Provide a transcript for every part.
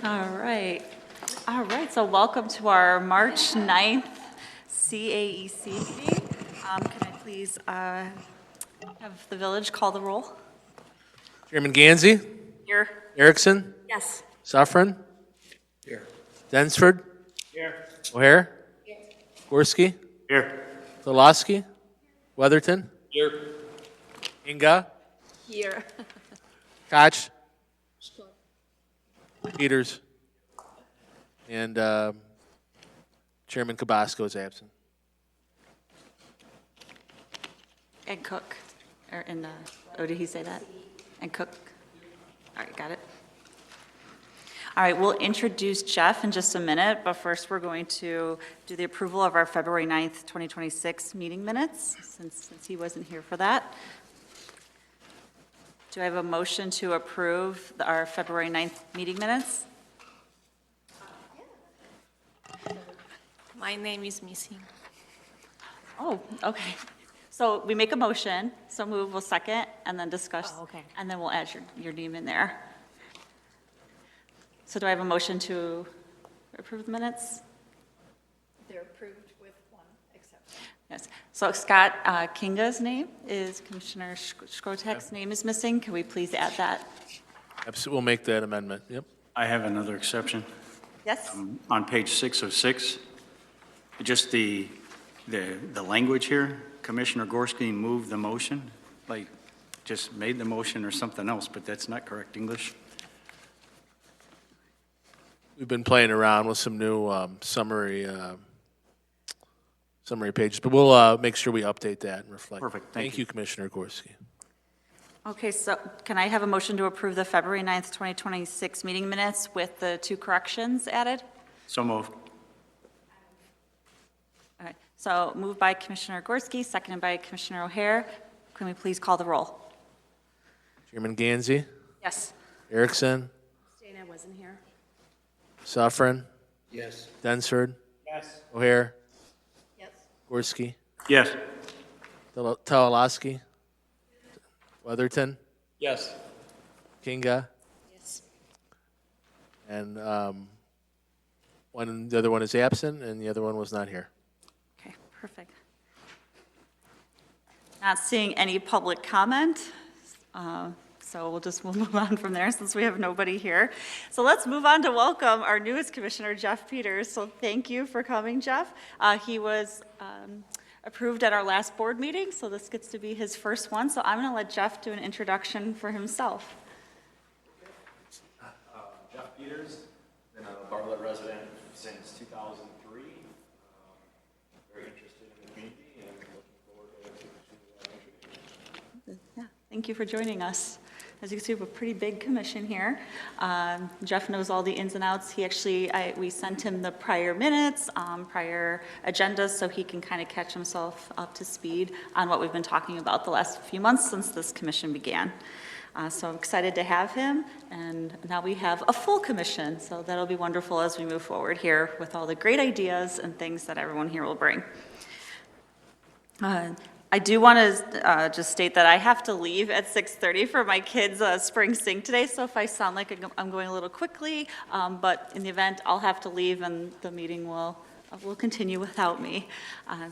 All right. All right, so welcome to our March 9th CAEC meeting. Can I please have the village call the roll? Chairman Gansey, Here. Erickson, Yes. Suffren, Here. Densford, Here. O'Hare, Gorski, Here. Zalowski, Weatherton, Here. Inga, Here. Koch, Peters, and Chairman Cabasco is absent. And Cook. Oh, did he say that? And Cook. All right, got it. All right, we'll introduce Jeff in just a minute, but first we're going to do the approval of our February 9th, 2026 meeting minutes, since he wasn't here for that. Do I have a motion to approve our February 9th meeting minutes? My name is missing. Oh, okay. So we make a motion, so move, we'll second, and then discuss. Oh, okay. And then we'll add your name in there. So do I have a motion to approve the minutes? They're approved with one exception. Yes. So Scott Kinga's name is, Commissioner Shkotek's name is missing. Can we please add that? We'll make that amendment. Yep. I have another exception. Yes? On page 6 of 6, just the language here, Commissioner Gorski moved the motion, like just made the motion or something else, but that's not correct English. We've been playing around with some new summary pages, but we'll make sure we update that and reflect. Perfect. Thank you, Commissioner Gorski. Okay, so can I have a motion to approve the February 9th, 2026 meeting minutes with the 2 corrections added? So moved. All right, so moved by Commissioner Gorski, seconded by Commissioner O'Hare. Can we please call the roll? Chairman Gansey, Yes. Erickson, Dana wasn't here. Suffren, Yes. Densford, Yes. O'Hare, Yes. Gorski, Yes. Talaloski, Weatherton, Yes. Kinga, Yes. and the other one is absent, and the other one was not here. Okay, perfect. Not seeing any public comment, so we'll move on from there since we have nobody here. So let's move on to welcome our newest commissioner, Jeff Peters. So thank you for coming, Jeff. He was approved at our last board meeting, so this gets to be his first one. So I'm going to let Jeff do an introduction for himself. Jeff Peters, been a Bartlett resident since 2003. Very interested in the community and looking forward to introducing. Yeah, thank you for joining us. As you can see, we have a pretty big commission here. Jeff knows all the ins and outs. He actually, we sent him the prior minutes, prior agendas, so he can kind of catch himself up to speed on what we've been talking about the last few months since this commission began. So I'm excited to have him, and now we have a full commission, so that'll be wonderful as we move forward here with all the great ideas and things that everyone here will bring. I do want to just state that I have to leave at 6:30 for my kids' spring sing today, so if I sound like I'm going a little quickly, but in the event, I'll have to leave and the meeting will continue without me.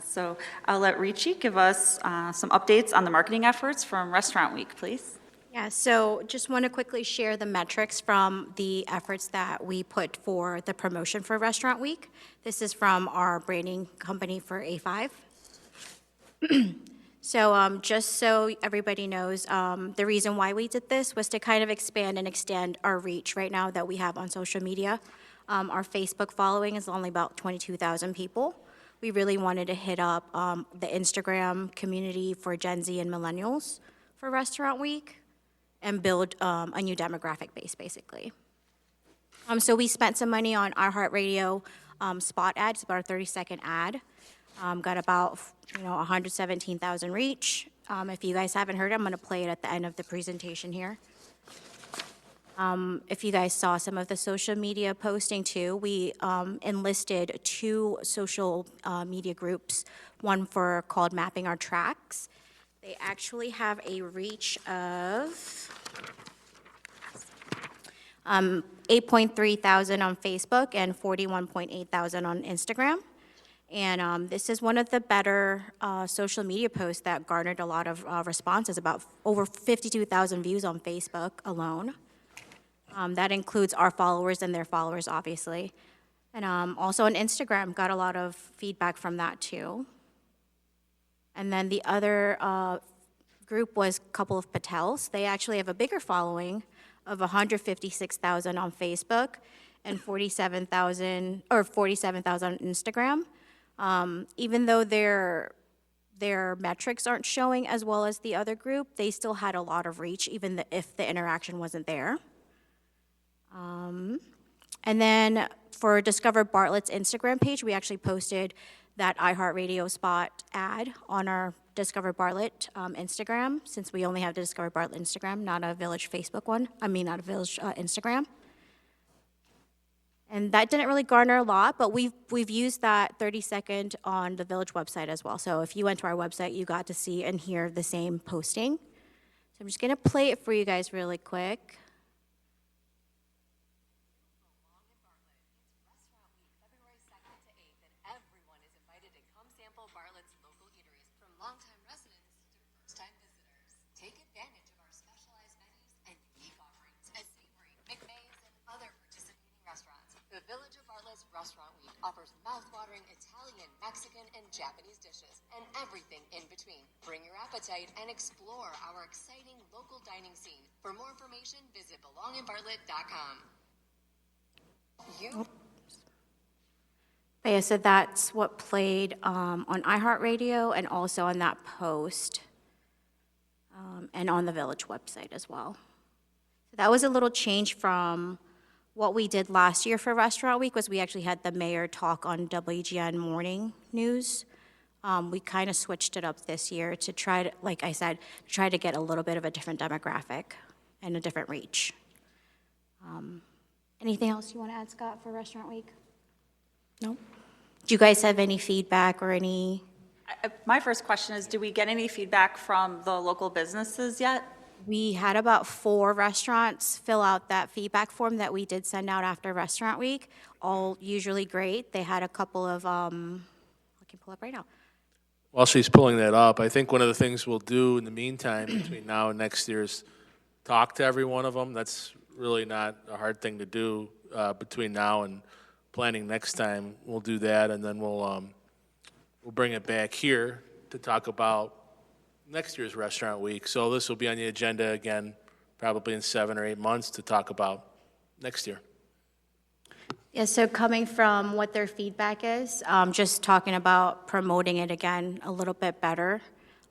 So I'll let Richie give us some updates on the marketing efforts from Restaurant Week, please. Yeah, so just want to quickly share the metrics from the efforts that we put for the promotion for Restaurant Week. This is from our branding company for A5. So just so everybody knows, the reason why we did this was to kind of expand and extend our reach right now that we have on social media. Our Facebook following is only about 22,000 people. We really wanted to hit up the Instagram community for Gen Z and millennials for Restaurant Week and build a new demographic base, basically. So we spent some money on our iHeartRadio spot ads, about a 30-second ad. Got about 117,000 reach. If you guys haven't heard it, I'm going to play it at the end of the presentation here. If you guys saw some of the social media posting too, we enlisted 2 social media groups, one called Mapping Our Tracks. They actually have a reach of 8.3 thousand on Facebook and 41.8 thousand on Instagram. And this is one of the better social media posts that garnered a lot of responses, about over 52,000 views on Facebook alone. That includes our followers and their followers, obviously. And also on Instagram, got a lot of feedback from that too. And then the other group was a couple of Patels. They actually have a bigger following of 156,000 on Facebook and 47,000 on Instagram. Even though their metrics aren't showing as well as the other group, they still had a lot of reach, even if the interaction wasn't there. And then for Discover Bartlett's Instagram page, we actually posted that iHeartRadio spot ad on our Discover Bartlett Instagram, since we only have the Discover Bartlett Instagram, not a Village Facebook one. Not a Village Instagram. And that didn't really garner a lot, but we've used that 30-second on the Village website as well. So if you went to our website, you got to see and hear the same posting. So I'm just gonna play it for you guys really quick. February 2nd to 8th, and everyone is invited to come sample Bartlett's local eateries, from longtime residents to first-time visitors. Take advantage of our specialized menus and unique offerings at Savory, McMay's, and other participating restaurants. The Village of Bartlett's Restaurant Week offers mouth-watering Italian, Mexican, and Japanese dishes, and everything in between. Bring your appetite and explore our exciting local dining scene. For more information, visit belonginbartlett.com. Yeah, so that's what played on iHeartRadio and also on that post and on the Village website as well. So that was a little change from what we did last year for Restaurant Week. Was we actually had the mayor talk on WGN Morning News. We kind of switched it up this year to try to, like I said, try to get a little bit of a different demographic and a different reach. Anything else you want to add, Scott, for Restaurant Week? No? Do you guys have any feedback or any? My first question is, do we get any feedback from the local businesses yet? We had about 4 restaurants fill out that feedback form that we did send out after Restaurant Week, all usually great. They had a couple of, I can pull up right now. While she's pulling that up, I think one of the things we'll do in the meantime between now and next year is talk to every one of them. That's really not a hard thing to do between now and planning next time. We'll do that, and then we'll bring it back here to talk about next year's Restaurant Week. So this will be on the agenda again, probably in 7 or 8 months, to talk about next year. Yeah, so coming from what their feedback is, just talking about promoting it again a little bit better.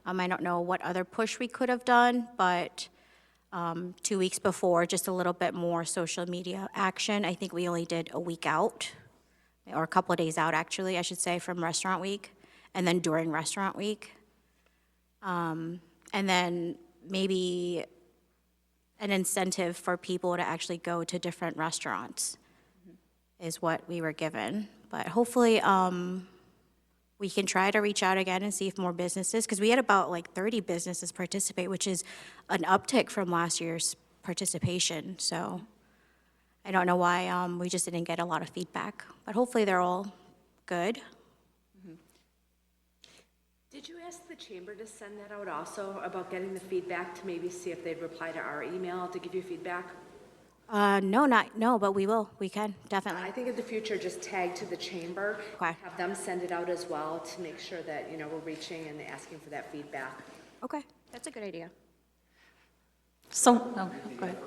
I don't know what other push we could have done, but 2 weeks before, just a little bit more social media action. I think we only did a week out, or a couple of days out, actually, I should say, from Restaurant Week, and then during Restaurant Week. And then maybe an incentive for people to actually go to different restaurants is what we were given. But hopefully, we can try to reach out again and see if more businesses, because we had about like 30 businesses participate, which is an uptick from last year's participation. So I don't know why we just didn't get a lot of feedback, but hopefully they're all good. Did you ask the chamber to send that out also about getting the feedback, to maybe see if they'd reply to our email to give you feedback? No, but we will. We can, definitely. I think in the future, just tag to the chamber. Okay. Have them send it out as well to make sure that, we're reaching and asking for that feedback. Okay, that's a good idea. So, no, go ahead.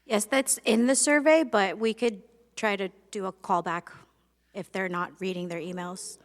Yes, that's in the survey, but we could try to do a callback if they're not reading their emails.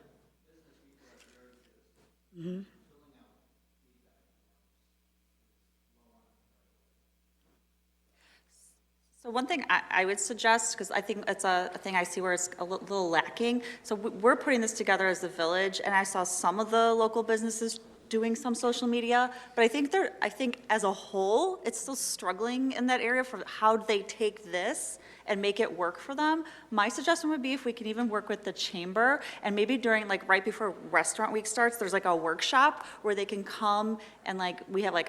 So one thing I would suggest, because I think it's a thing I see where it's a little lacking, so we're putting this together as a village, and I saw some of the local businesses doing some social media, but I think as a whole, it's still struggling in that area for how they take this and make it work for them. My suggestion would be if we can even work with the chamber, and maybe during, like, right before restaurant week starts, there's like a workshop where they can come and, like, we have like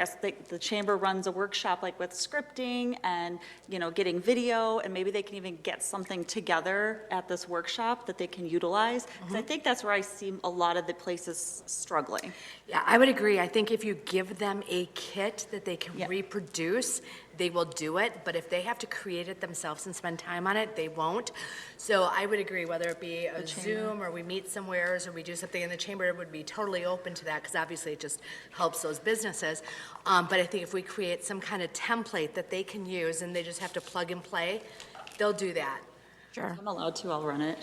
the chamber runs a workshop, like with scripting and, you know, getting video, and maybe they can even get something together at this workshop that they can utilize. Because I think that's where I see a lot of the places struggling. Yeah, I would agree. I think if you give them a kit that they can Yeah. reproduce, they will do it, but if they have to create it themselves and spend time on it, they won't. So I would agree, whether it be a Zoom, or we meet somewheres, or we do something in the chamber, would be totally open to that, because obviously it just helps those businesses. But I think if we create some kind of template that they can use, and they just have to plug and play, they'll do that. Sure. I'm allowed to, I'll run it.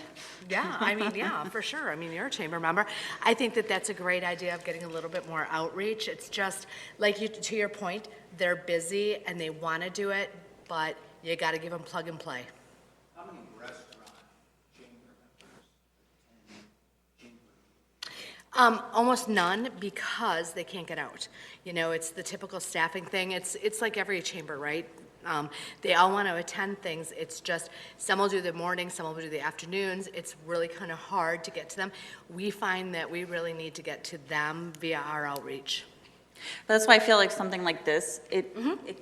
Yeah, I mean, yeah, for sure. I mean, you're a chamber member. I think that that's a great idea of getting a little bit more outreach. It's just, like you, to your point, they're busy and they want to do it, but you got to give them plug and play. How many restaurant chamber members? Almost none, because they can't get out. You know, it's the typical staffing thing. It's like every chamber, right? They all want to attend things. It's just, some will do the mornings, some will do the afternoons. It's really kind of hard to get to them. We find that we really need to get to them via our outreach. But that's why I feel like something like this,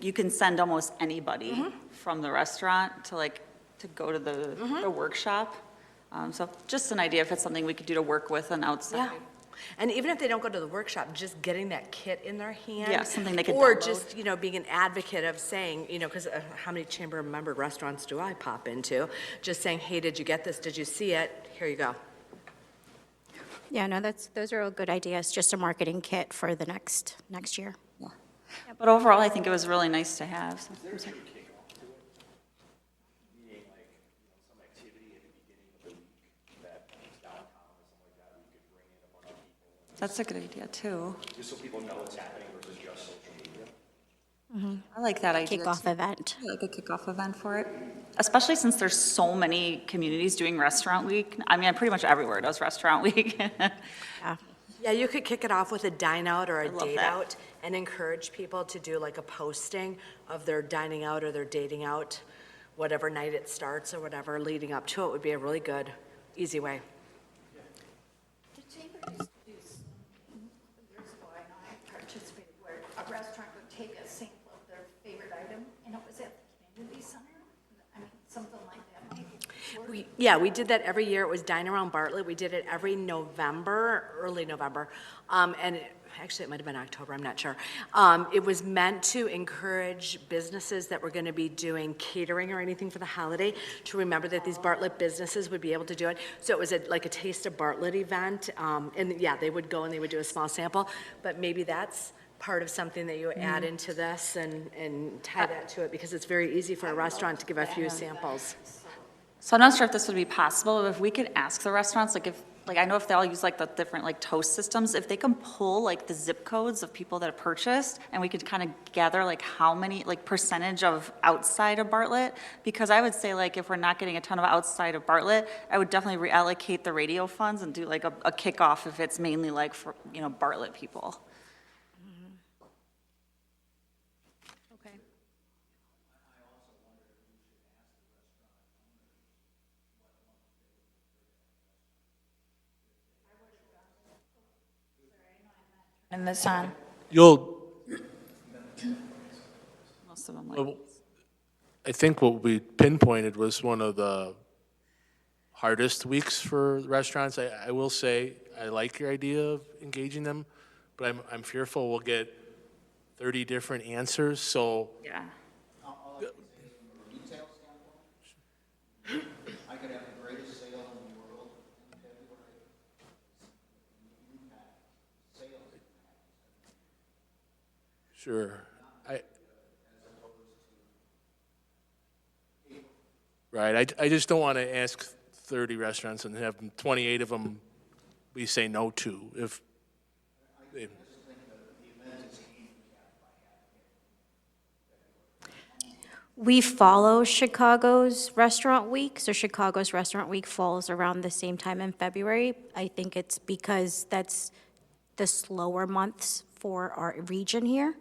you can send almost anybody from the restaurant to go to the workshop. So just an idea if it's something we could do to work with an outside. Yeah. And even if they don't go to the workshop, just getting that kit in their hand. Yeah, something they could Or download. just, you know, being an advocate of saying, you know, because how many chamber member restaurants do I pop into? Just saying, hey, did you get this? Did you see it? Here you go. Yeah, no, those are all good ideas, just a marketing kit for the next year. Yeah. But overall, I think it was really nice to have. So- I'm sorry. Meaning like, some activity at the beginning of the week that downtown or something like that, we could bring in a bunch of people. That's a good idea, too. Just so people know what's happening versus just social media. I like that idea. Kickoff too. event. Like a kickoff event for it, especially since there's so many communities doing Restaurant Week. I mean, pretty much everywhere does Restaurant Week. Yeah. Yeah, you could kick it off with a dine out or a love date that. out and encourage people to do like a posting of their dining out or their dating out, whatever night it starts or whatever leading up to it would be a really good, easy way. The chamber used to do some, years ago, I know I participated, where a restaurant would take a sample of their favorite item, and it was at the community center. I mean, something like that might work. We did that every year. It was Dine Around Bartlett. We did it every November, early November. Actually, it might have been October, I'm not sure. It was meant to encourage businesses that were going to be doing catering or anything for the holiday to remember that these Bartlett businesses would be able to do it. So it was like a Taste of Bartlett event. And yeah, they would go and they would do a small sample. But maybe that's part of something that you add into this and tie that to it, because it's very easy for a restaurant to give a few samples. So I'm not sure if this would be possible, but if we could ask the restaurants, I know if they all use like the different like toast systems, if they can pull like the zip codes of people that have purchased, and we could kind of gather like how many, like percentage of outside of Bartlett, because I would say like if we're not getting a ton of outside of Bartlett, I would definitely reallocate the radio funds and do like a kickoff if it's mainly like for, Bartlett people. Okay. And this on. Most of them like. I think what we pinpointed was one of the hardest weeks for restaurants. I will say, I like your idea of engaging them, but I'm fearful we'll get 30 different answers, so. Yeah. All I can say is from a retail standpoint, I could have the greatest sale in the world in February. Impact, sales impact. Sure. Right, I just don't want to ask 30 restaurants and have 28 of them we say no to. If they- We follow Chicago's Restaurant Week, so Chicago's Restaurant Week falls around the same time in February. I think it's because that's the slower months for our region here.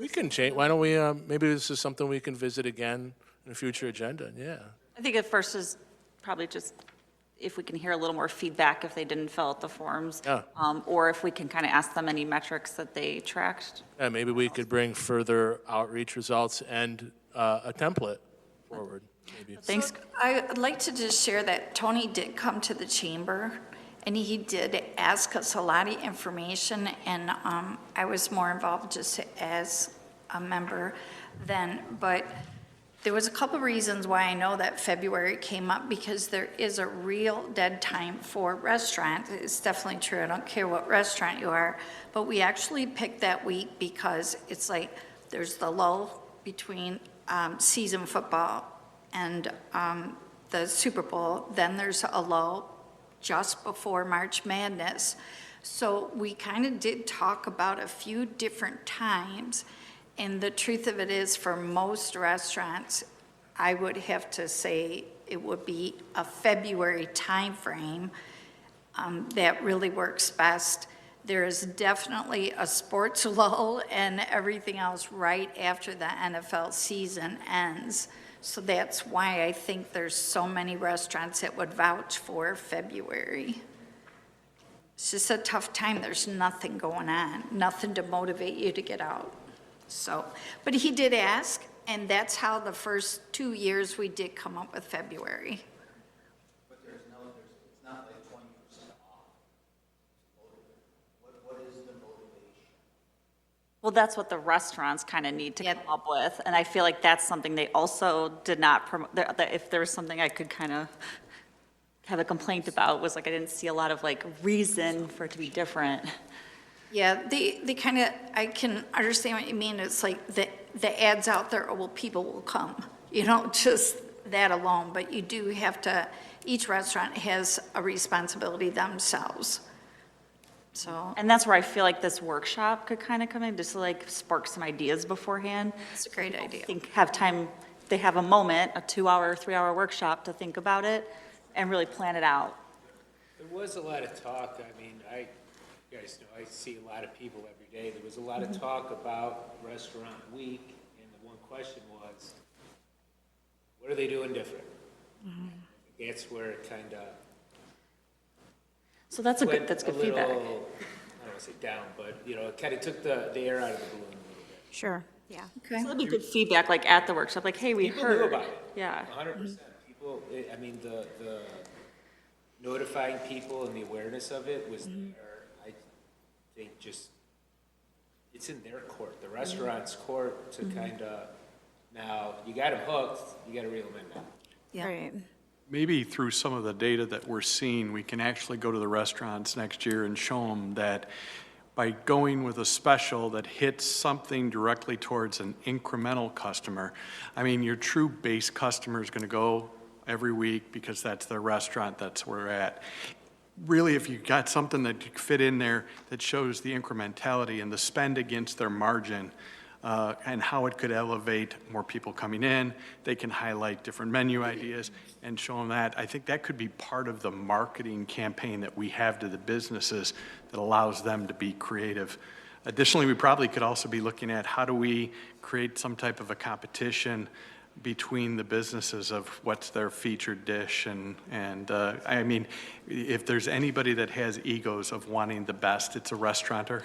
We can change, why don't we, maybe this is something we can visit again in a future agenda, yeah. I think at first is probably just if we can hear a little more feedback if they didn't fill out the forms. Yeah. Or if we can kind of ask them any metrics that they tracked. Yeah, maybe we could bring further outreach results and a template forward, maybe. Thanks. I'd like to just share that Tony did come to the chamber, and he did ask us a lot of information, and I was more involved just as a member then, but there was a couple reasons why I know that February came up, because there is a real dead time for restaurants. It's definitely true. I don't care what restaurant you are, but we actually picked that week because it's like there's the lull between season football and the Super Bowl. Then there's a lull just before March Madness. So we kind of did talk about a few different times. And the truth of it is, for most restaurants, I would have to say it would be a February timeframe that really works best. There is definitely a sports lull and everything else right after the NFL season ends. So that's why I think there's so many restaurants that would vouch for February. It's just a tough time. There's nothing going on, nothing to motivate you to get out. So, but he did ask, and that's how the first 2 years we did come up with February. But it's not like 20% off. What is the motivation? Well, that's what the restaurants kind of need to Yep. come up with. And I feel like that's something they also did not promote. If there was something I could kind of have a complaint about, was like I didn't see a lot of like reason for it to be different. Yeah, they kind of, I can understand what you mean. It's like the ads out there, oh, well, people will come, just that alone. But you do have to, each restaurant has a responsibility themselves. So, And that's where I feel like this workshop could kind of come in, just to like spark some ideas beforehand. it's a great idea. Have time, they have a moment, a 2-hour, 3-hour workshop to think about it and really plan it out. There was a lot of talk, you guys know, I see a lot of people every day. There was a lot of talk about Restaurant Week, and the one question was, what are they doing different? That's where it kind of So that's went good a feedback. little, I don't want to say down, but, it kind of took the air out of the balloon a little bit. Sure, yeah. So that'd be good feedback, like at the workshop, like, hey, we People heard. knew about it. Yeah. 100%. People, the notifying people and the awareness of it was there. I think it's in their court, the restaurant's court, to kind of, now, you got them hooked, you got to reel them in now. Yeah. Right. Maybe through some of the data that we're seeing, we can actually go to the restaurants next year and show them that by going with a special that hits something directly towards an incremental customer, your true base customer is going to go every week because that's their restaurant, that's where we're at. Really, if you got something that you fit in there that shows the incrementality and the spend against their margin, and how it could elevate more people coming in, they can highlight different menu ideas and show them that. I think that could be part of the marketing campaign that we have to the businesses that allows them to be creative. Additionally, we probably could also be looking at how do we create some type of a competition between the businesses of what's their featured dish if there's anybody that has egos of wanting the best, it's a restaurateur.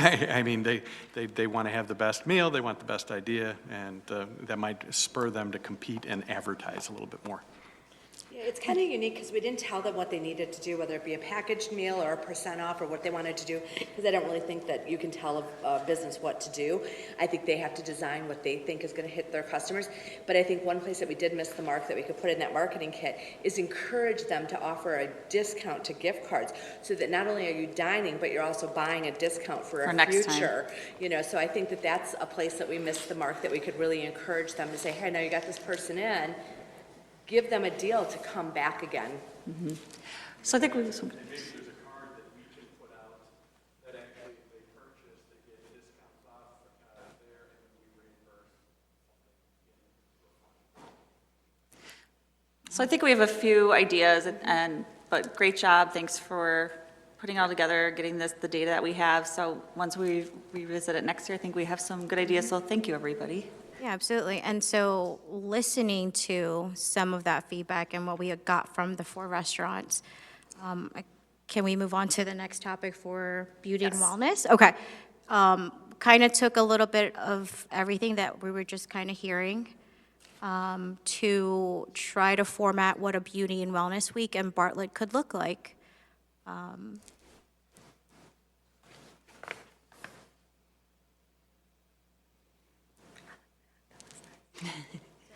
They want to have the best meal, they want the best idea, and that might spur them to compete and advertise a little bit more. Yeah, it's kind of unique because we didn't tell them what they needed to do, whether it be a packaged meal or a % off or what they wanted to do, because I don't really think that you can tell a business what to do. I think they have to design what they think is going to hit their customers. But I think one place that we did miss the mark that we could put in that marketing kit is encourage them to offer a discount to gift cards, so that not only are you dining, but you're also buying a discount for a next time. future. So I think that that's a place that we missed the mark, that we could really encourage them to say, hey, now you got this person in, give them a deal to come back again. So I think we, Maybe there's a card that we can put out that actually if they purchase, they get discounts off there and we reimburse something. So I think we have a few ideas, but great job. Thanks for putting it all together, getting the data that we have. So once we revisit it next year, I think we have some good ideas. So thank you, everybody. Yeah, absolutely. And so listening to some of that feedback and what we had got from the 4 restaurants, can we move on to the next topic for beauty and Yes. wellness? Okay. Kind of took a little bit of everything that we were just kind of hearing to try to format what a beauty and wellness week in Bartlett could look like. So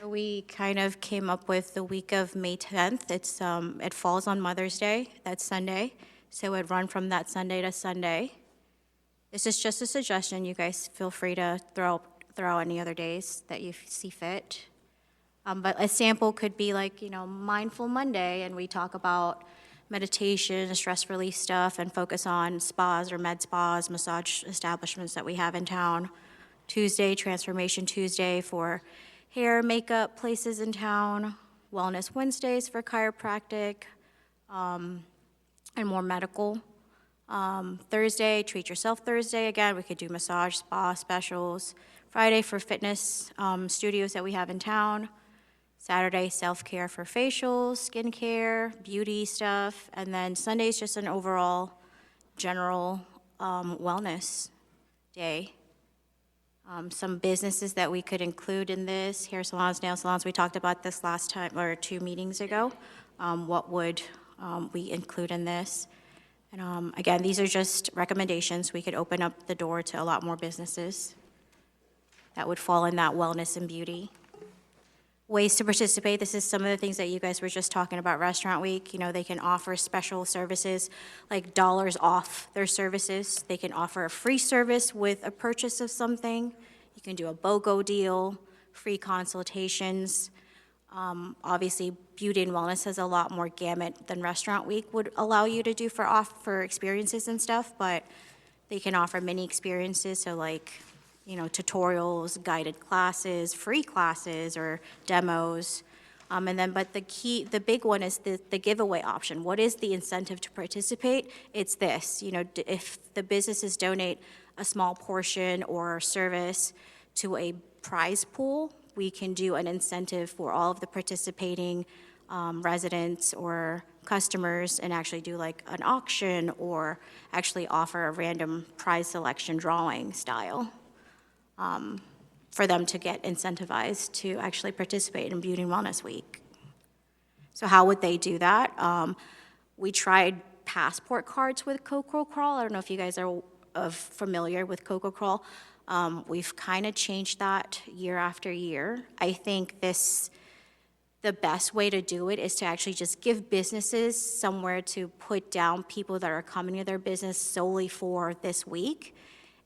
we kind of came up with the week of May 10th. It falls on Mother's Day, that's Sunday. So it'd run from that Sunday to Sunday. This is just a suggestion. You guys feel free to throw out any other days that you see fit. But a sample could be like, Mindful Monday, and we talk about meditation, stress relief stuff, and focus on spas or med spas, massage establishments that we have in town. Tuesday, Transformation Tuesday for hair, makeup places in town. Wellness Wednesdays for chiropractic, and more medical. Thursday, Treat Yourself Thursday. Again, we could do massage, spa specials. Friday for fitness studios that we have in town. Saturday, self-care for facials, skincare, beauty stuff. And then Sunday's just an overall general wellness day. Some businesses that we could include in this, hair salons, nail salons, we talked about this last time, or 2 meetings ago. What would we include in this? And again, these are just recommendations. We could open up the door to a lot more businesses that would fall in that wellness and beauty. Ways to participate, this is some of the things that you guys were just talking about, Restaurant Week. They can offer special services like dollars off their services. They can offer a free service with a purchase of something. You can do a BOGO deal, free consultations. Obviously, beauty and wellness has a lot more gamut than Restaurant Week would allow you to do for experiences and stuff, but they can offer mini experiences, so like, tutorials, guided classes, free classes, or demos. But the big one is the giveaway option. What is the incentive to participate? It's this, if the businesses donate a small portion or service to a prize pool, we can do an incentive for all of the participating residents or customers and actually do like an auction or actually offer a random prize selection drawing style for them to get incentivized to actually participate in Beauty and Wellness Week. So how would they do that? We tried passport cards with Coco Crawl. I don't know if you guys are familiar with Coco Crawl. We've kind of changed that year after year. I think the best way to do it is to actually just give businesses somewhere to put down people that are coming to their business solely for this week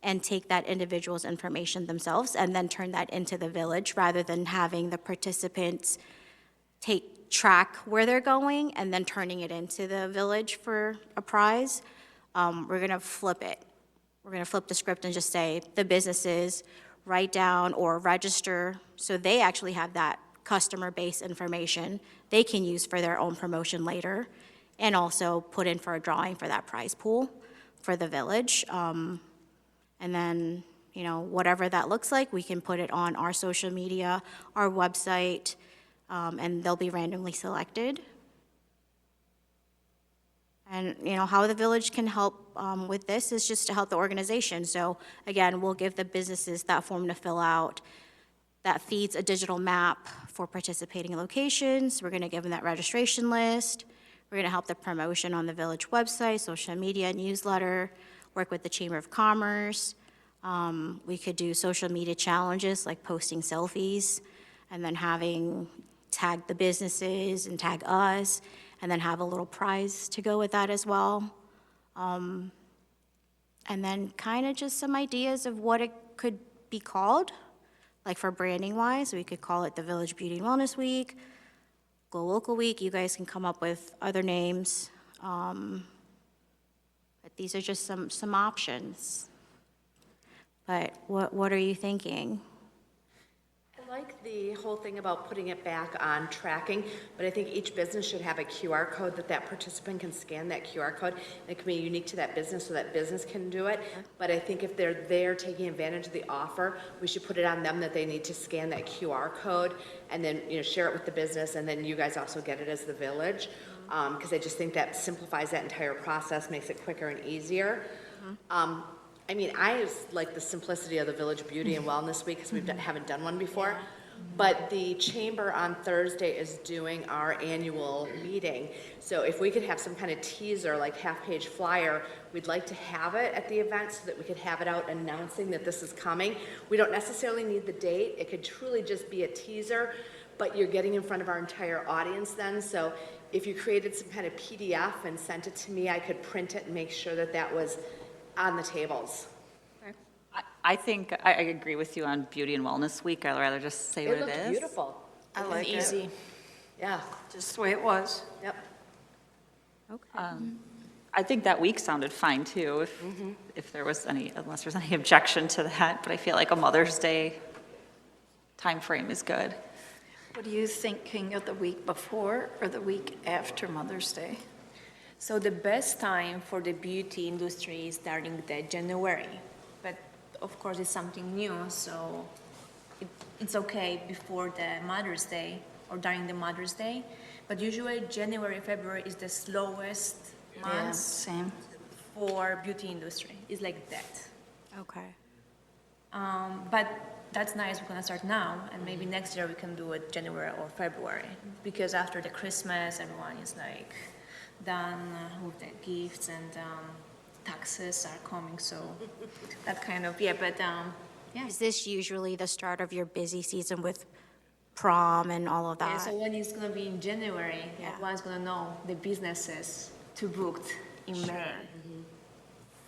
and take that individual's information themselves and then turn that into the village rather than having the participants track where they're going and then turning it into the village for a prize. We're gonna flip it. We're gonna flip the script and just say the businesses write down or register so they actually have that customer base information they can use for their own promotion later and also put in for a drawing for that prize pool for the village. And then, whatever that looks like, we can put it on our social media, our website, and they'll be randomly selected. And, how the village can help with this is just to help the organization. So, again, we'll give the businesses that form to fill out that feeds a digital map for participating locations. We're going to give them that registration list. We're going to help the promotion on the village website, social media, newsletter, work with the Chamber of Commerce. We could do social media challenges like posting selfies and then tag the businesses and tag us and then have a little prize to go with that as well. And then kind of just some ideas of what it could be called. Like for branding wise, we could call it the Village Beauty and Wellness Week, Go Local Week. You guys can come up with other names. But these are just some options. But what are you thinking? I like the whole thing about putting it back on tracking, but I think each business should have a QR code that participant can scan that QR code. And it can be unique to that business so that business can do it. But I think if they're there taking advantage of the offer, we should put it on them that they need to scan that QR code and then, share it with the business, and then you guys also get it as the village. Because I just think that simplifies that entire process, makes it quicker and easier. I just like the simplicity of the Village Beauty and Wellness Week because we haven't done one before. But the chamber on Thursday is doing our annual meeting. So if we could have some kind of teaser, like half-page flyer, we'd like to have it at the event so that we could have it out announcing that this is coming. We don't necessarily need the date. It could truly just be a teaser, but you're getting in front of our entire audience then. So if you created some kind of PDF and sent it to me, I could print it and make sure that that was on the tables. I think, I agree with you on Beauty and Wellness Week. I'd rather just say what it looked is. beautiful. I like it. Easy. Yeah. Just the way it was. Yep. Okay. I think that week sounded fine too, if there was any, unless there's any objection to that, but I feel like a Mother's Day timeframe is good. What are you thinking of the week before or the week after Mother's Day? So the best time for the beauty industry is starting the January, but of course it's something new, so it's okay before the Mother's Day or during the Mother's Day, but usually January, February is the slowest Yeah, months same. for beauty industry. It's like that. Okay. But that's nice, we're gonna start now, and maybe next year we can do it January or February, because after the Christmas, everyone is like done with the gifts and taxes are coming, so that kind of, yeah. Is this usually the start of your busy season with prom and all of Yeah, that? so when it's gonna be in January, Yeah. everyone's gonna know the businesses to book in May.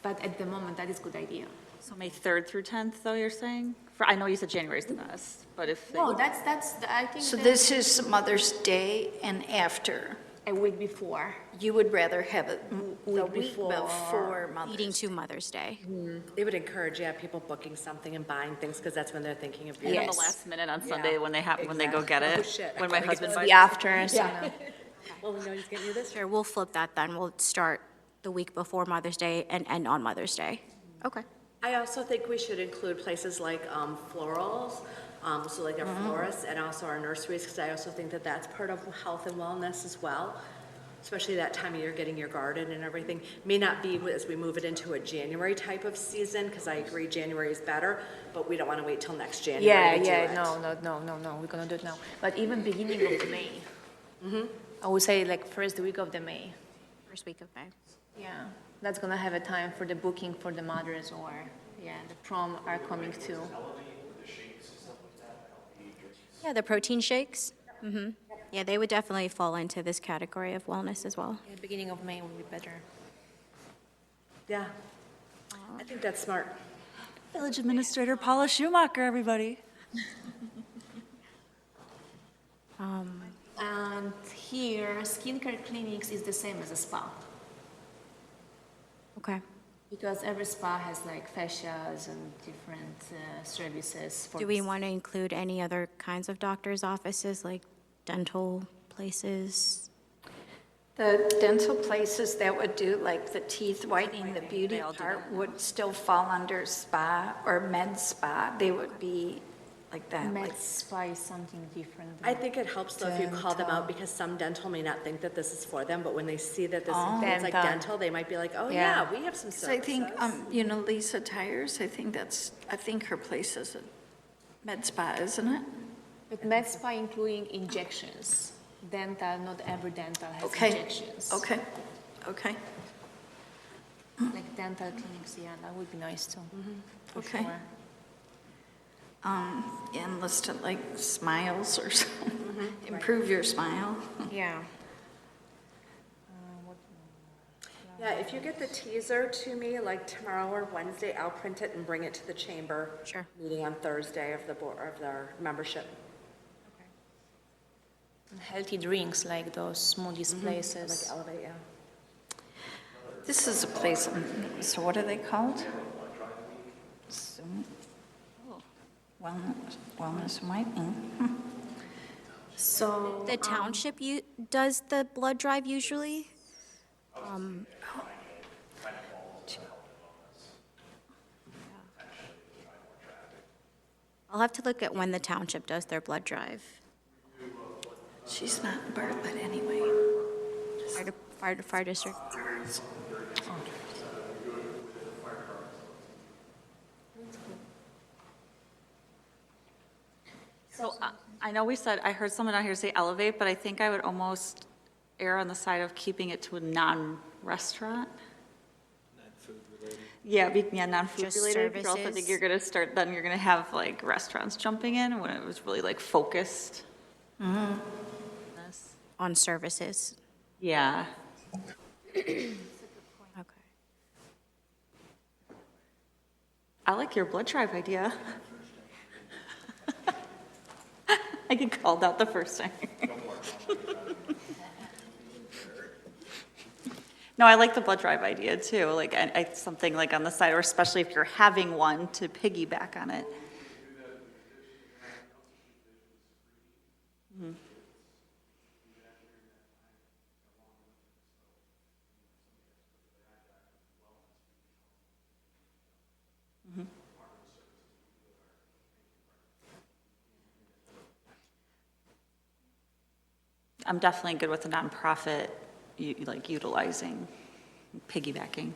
But at the moment, that is good idea. So May 3rd through 10th, though, you're saying? I know you said January's the best, but if. No, that's, I think. So that- this is Mother's Day and after. A week before. You would rather have it the Week week before. before Mother's Leading to Mother's Day. They would encourage, people booking something and buying things because that's when they're thinking of And beauty. then the last minute on Sunday when they go get Oh, it. shit. When my husband buys The after, so no. Well, we know he's getting you this. Sure, we'll flip that then. We'll start the week before Mother's Day and end on Mother's Day. Okay. I also think we should include places like florals, so like our florists and also our nurseries, because I also think that that's part of health and wellness as well, especially that time of year, getting your garden and everything. May not be as we move it into a January type of season, because I agree January is better, but we don't want to wait till next January to do it. No, we're gonna do it now. But even beginning of May. I would say like first week of the May. First week of May. Yeah, that's gonna have a time for the booking for the mothers or, the prom are coming too. Yeah, the protein shakes. Yeah, they would definitely fall into this category of wellness as well. Yeah, beginning of May would be better. Yeah, I think that's smart. Village Administrator Paula Schumacher, everybody. And here, skincare clinics is the same as a spa. Okay. Because every spa has like facials and different services for. Do we want to include any other kinds of doctor's offices, like dental places? The dental places that would do like the teeth whitening, the beauty part would still fall under spa or med spa. They would be like that. Med like- spa is something different. I think it helps though if you call them out, because some dental may not think that this is for them, but when they see that this is like Dental. dental, they might be like, oh Yeah. yeah, we have some So I services. think, Lisa Tires, I think her place is a med spa, isn't it? But med spa including injections. Dental, not every dental has Okay. injections. Okay, okay, Like dental clinics, that would be nice too. For Okay. sure. and listed like smiles or something, improve your smile. Yeah. Yeah, if you get the teaser to me, like tomorrow or Wednesday, I'll print it and bring it to the chamber. Sure. Meeting on Thursday of the board, of their membership. And healthy drinks like those smoothies places. Like Elevate, yeah. This is a place, so what are they called? Wellness might be. So. The township does the blood drive usually? I'll have to look at when the township does their blood drive. She's not Bartlett anyway. Fire district. So I know I heard someone out here say elevate, but I think I would almost err on the side of keeping it to a non-restaurant. Non-food related. Yeah, non-food Just related. Because I also think services. then you're gonna have like restaurants jumping in when it was really like focused. This. On services. Yeah. Okay. I like your blood drive idea. I get called out the first time. No, I like the blood drive idea too, like something like on the side, or especially if you're having one to piggyback on it. Mhm. Mhm. I'm definitely good with a nonprofit, like utilizing, piggybacking.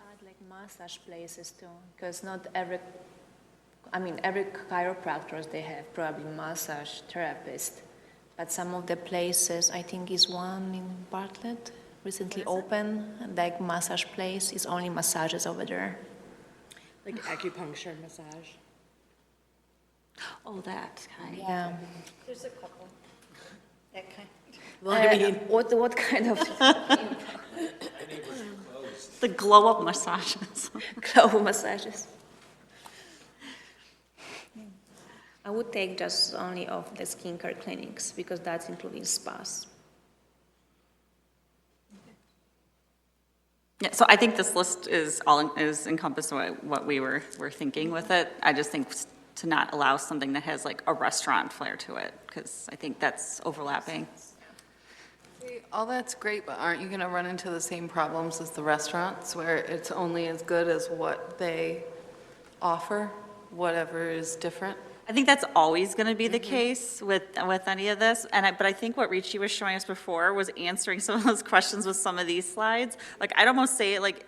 I'd like massage places too, because not every, every chiropractors, they have probably massage therapist. But some of the places, I think is one in Bartlett, recently opened, like massage place, is only massages over there. Like acupuncture, massage. Oh, that kind. Yeah. There's a couple. That kind. What kind of The glow up massages. glow massages? I would take just only of the skincare clinics, because that's including spas. Yeah, so I think this list is encompassed what we were thinking with it. I just think to not allow something that has like a restaurant flair to it, because I think that's overlapping. All that's great, but aren't you going to run into the same problems as the restaurants, where it's only as good as what they offer, whatever is different? I think that's always going to be the case with any of this, but I think what Ricci was showing us before was answering some of those questions with some of these slides. Like, I'd almost say, like,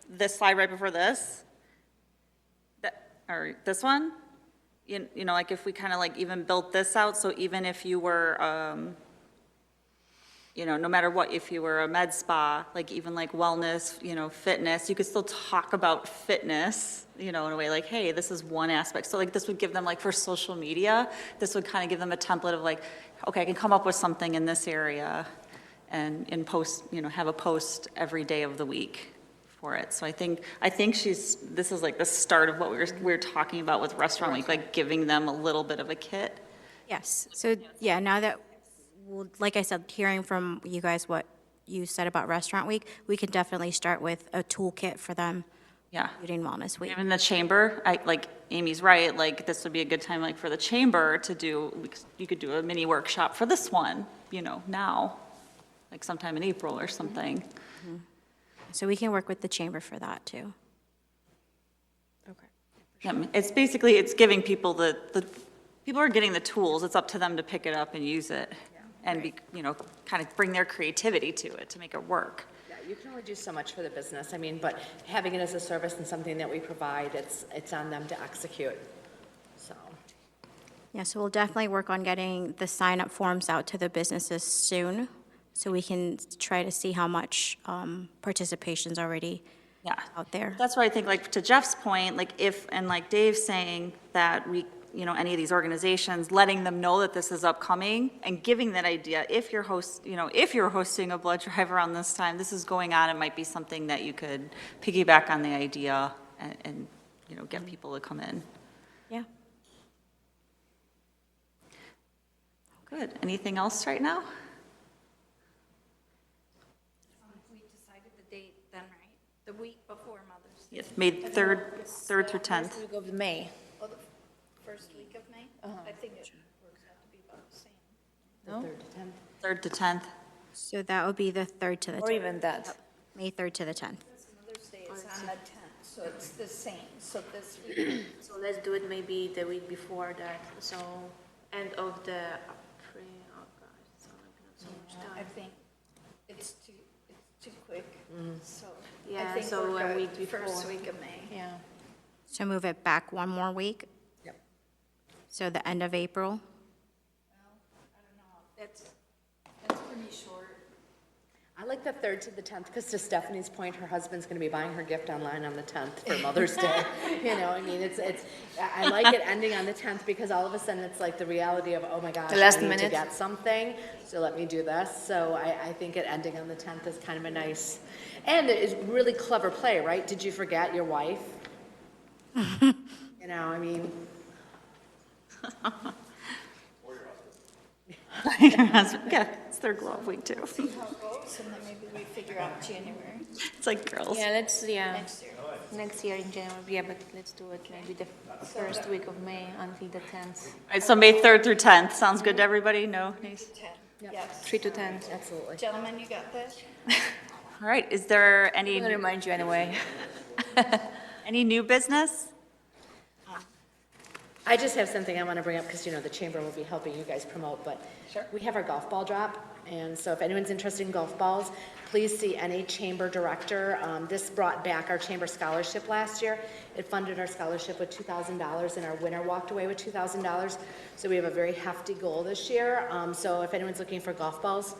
this slide right before this, or this one, you know, like if we kind of like even built this out, so even if you were, you know, no matter what, if you were a med spa, like even like wellness, you know, fitness, you could still talk about fitness, you know, in a way like, hey, this is one aspect. So like this would give them like for social media, this would kind of give them a template of like, okay, I can come up with something in this area and post, you know, have a post every day of the week for it. So I think this is like the start of what we were talking about with Restaurant Week, like giving them a little bit of a kit. Yes, so, yeah, now that, well, like I said, hearing from you guys what you said about Restaurant Week, we can definitely start with a toolkit for them. Yeah. During Wellness Week. Even the chamber, like Amy's right, like this would be a good time like for the chamber to do, you could do a mini workshop for this one, you know, now, like sometime in April or something. Mm-hmm. So we can work with the chamber for that too. Okay. Yeah, it's basically, it's giving people people are getting the tools, it's up to them to pick it up and use it. And be, you know, kind of bring their creativity to it to make it work. Yeah, you can only do so much for the business, but having it as a service and something that we provide, it's on them to execute, so. Yeah, so we'll definitely work on getting the sign-up forms out to the businesses soon, so we can try to see how much participation's already out there. That's why I think, like, to Jeff's point, like, and like Dave's saying that we, you know, any of these organizations, letting them know that this is upcoming and giving that idea, if you're hosting a blood drive around this time, this is going on, it might be something that you could piggyback on the idea and you know, get people to come in. Yeah. Good. Anything else right now? We decided the date then, right? The week before Mother's Day. Yes, May 3rd through 10th. First week of May. Well, the first week of May? I think it works out to be about the same. No? 3rd to 10th. So that would be the 3rd to the 10th. Or even that. May 3rd to the 10th. Mother's Day is on the 10th, so it's the same. So this week, So let's do it maybe the week before that, so end of the April, oh gosh, it's not so much I time. think it's too quick, so I Yeah, think so we're a good, week first before. week of May. Yeah. So move it back one more week? Yep. So the end of April? That's pretty short. I like the 3rd to the 10th, because to Stephanie's point, her husband's going to be buying her gift online on the 10th for Mother's Day. You know, I mean, I like it ending on the 10th, because all of a sudden it's like the reality of, oh my gosh, The last I need to minute. get something, so let me do this. So I think it ending on the 10th is kind of a nice, and it is really clever play, right? Did you forget your wife? You know, I mean, Yeah, it's their glow up week too. See how it goes, and then maybe we figure out January It's like girls. Yeah, next year. next year in January, yeah, but let's do it maybe the first week of May until the 10th. All right, so May 3rd through 10th. Sounds good to everybody? No? Nice. 10, yes. 3 to 10. absolutely. Gentlemen, you got this? All right, is there I'm any, gonna remind you anyway. any new business? I just have something I want to bring up, because, you know, the chamber will be helping you guys promote, but we have our golf ball drop, and so if anyone's interested in golf balls, please see any chamber director. This brought back our chamber scholarship last year. It funded our scholarship with $2,000, and our winner walked away with $2,000. So we have a very hefty goal this year. So if anyone's looking for golf balls,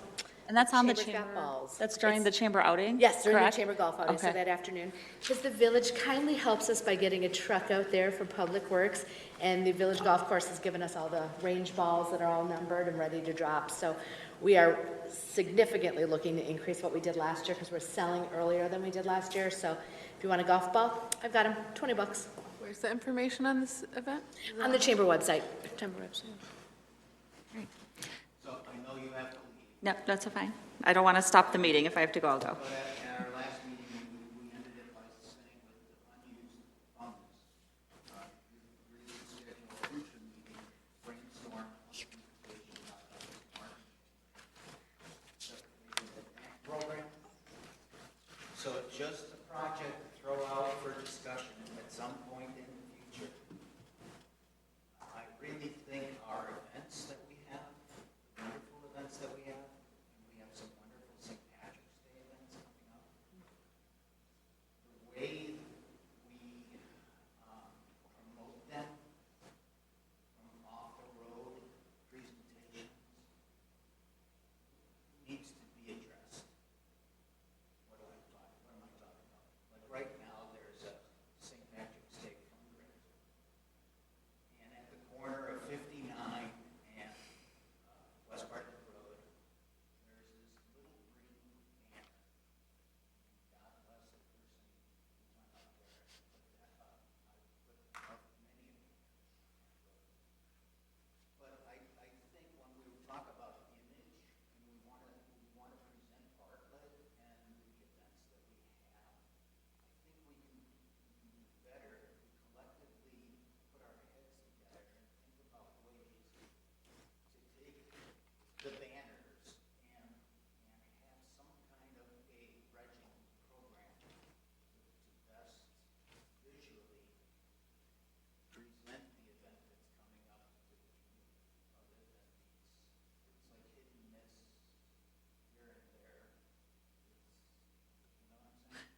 And that's on the Chamber's got chamber, balls. that's during the chamber outing? yes, during the correct? chamber golf outing, so Okay. that afternoon. Because the village kindly helps us by getting a truck out there for Public Works, and the village golf course has given us all the range balls that are all numbered and ready to drop. So we are significantly looking to increase what we did last year, because we're selling earlier than we did last year. So if you want a golf ball, I've got them, $20. Where's the information on this event? On the chamber website. Chamber website. So I know you have to leave, No, that's fine. I don't want to stop the meeting. If I have to go, I'll go. but at our last meeting, we ended it by saying with the unused funds, you agreed to schedule a future meeting, brainstorm implementation of the smart program. So just a project to throw out for discussion at some point in the future. I really think our events that we have, wonderful events that we have, and we have some wonderful St. Patrick's Day events coming up. The way we promote them from off-the-road presentations needs to be addressed. What am I talking about? Like right now, there's a St. Patrick's Day fundraiser. And at the corner of 59 and West Bartlett Road, there's this little green banner. God bless the person who went up there and put that up. I put up many of them. But I think when we talk about image and we want to present Bartlett and the events that we have, I think we can do better if we collectively put our heads together and think about ways to take the banners and have some kind of a regimen program to best visually present the event that's coming up to the community, other than it's like hit and miss here and there. You know what I'm saying?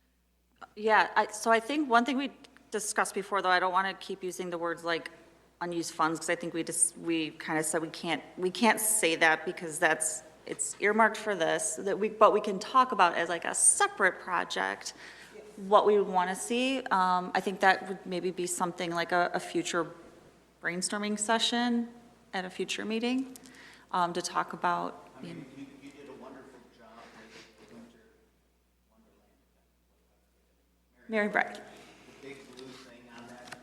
Yeah, so I think one thing we discussed before, though, I don't want to keep using the words like unused funds, because I think we kind of said we can't say that, because it's earmarked for this, but we can talk about as like a separate project, what we want to see. I think that would maybe be something like a future brainstorming session at a future meeting, to talk about, I mean, you did a wonderful job with the Winter Wonderland event. Mary Brett. The big blue thing on that.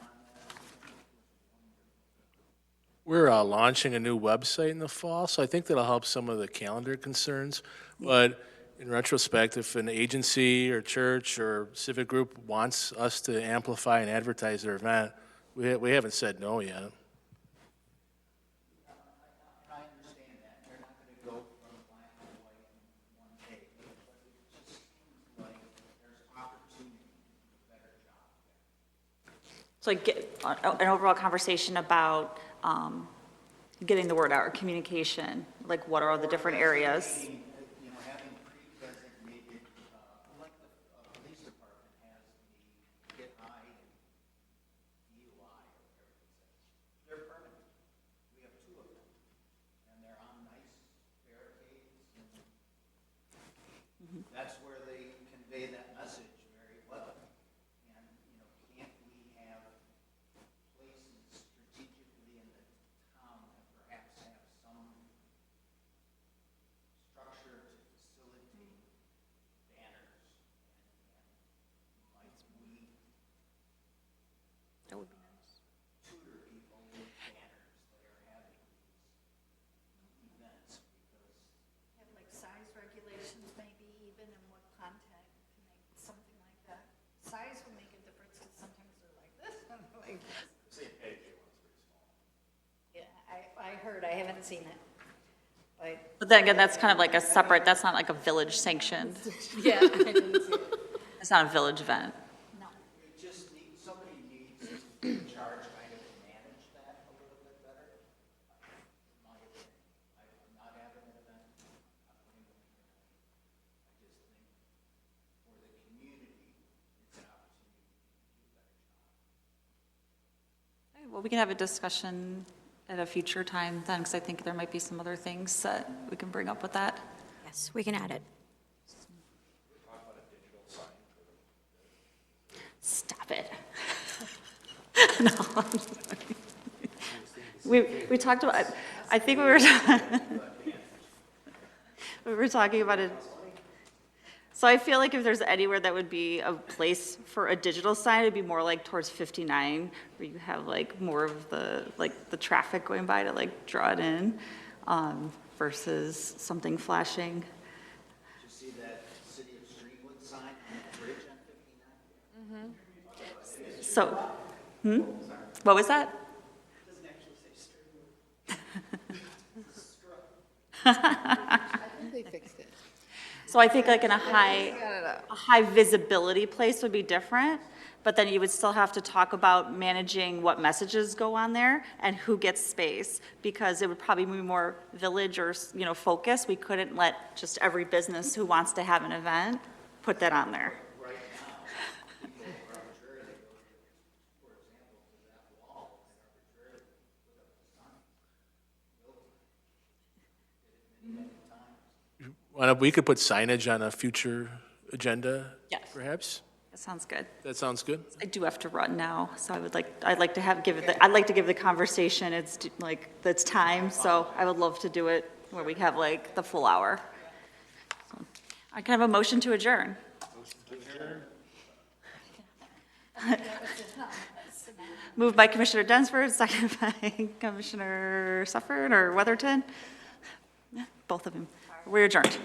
We're launching a new website in the fall, so I think that'll help some of the calendar concerns. But in retrospect, if an agency or church or civic group wants us to amplify and advertise their event, we haven't said no yet. So like get an overall conversation about getting the word out, or communication, like what are all the different areas? You know, having pre-designated, like the police department has the get high and DUI, or whatever it says. They're permanent. We have two of them, and they're on nice barricades, and that's where they convey that message very well. And, you know, can't we have places strategically in the town that perhaps have some structure to facilitate banners? And might we That would be nice. tutor people with banners that are having these events? Because Have like size regulations maybe even, and what content can make something like that. Size will make a difference, because sometimes they're like this, and like this. Yeah, I heard, I haven't seen it. But then again, that's kind of like a separate, that's not like a village sanctioned, Yeah, I didn't see it. it's not a village event. No. it just needs, somebody needs to be in charge kind of to manage that a little bit better, in my opinion. I'm not having an event, I'm not putting them in. I just think for the community, it's an opportunity to do a better job. Well, we can have a discussion at a future time then, because I think there might be some other things that we can bring up with that. Yes, we can add it. Stop it. No, I'm sorry. We talked about, I think we were talking about it. So I feel like if there's anywhere that would be a place for a digital sign, it'd be more like towards 59, where you have like more of the, like the traffic going by to like draw it in, versus something flashing. Did you see that City of Streamwood sign on the bridge on 59? So, what was that? It doesn't actually say Streamwood. I think they fixed it. So I think like in a high visibility place would be different, but then you would still have to talk about managing what messages go on there and who gets space, because it would probably be more village or, you know, focus. We couldn't let just every business who wants to have an event put that on there. Right now, people arbitrarily go, for example, to that wall and arbitrarily put up the sign. Did it many times. We could put signage on a future agenda, Yes. perhaps? That sounds good. That sounds good? I do have to run now, so I'd like to I'd like to give the conversation it's time, so I would love to do it where we have like the full hour. So, I can have a motion to adjourn. Moved by Commissioner Densford, seconded by Commissioner Suffern or Weatherton. Both of them. We're adjourned.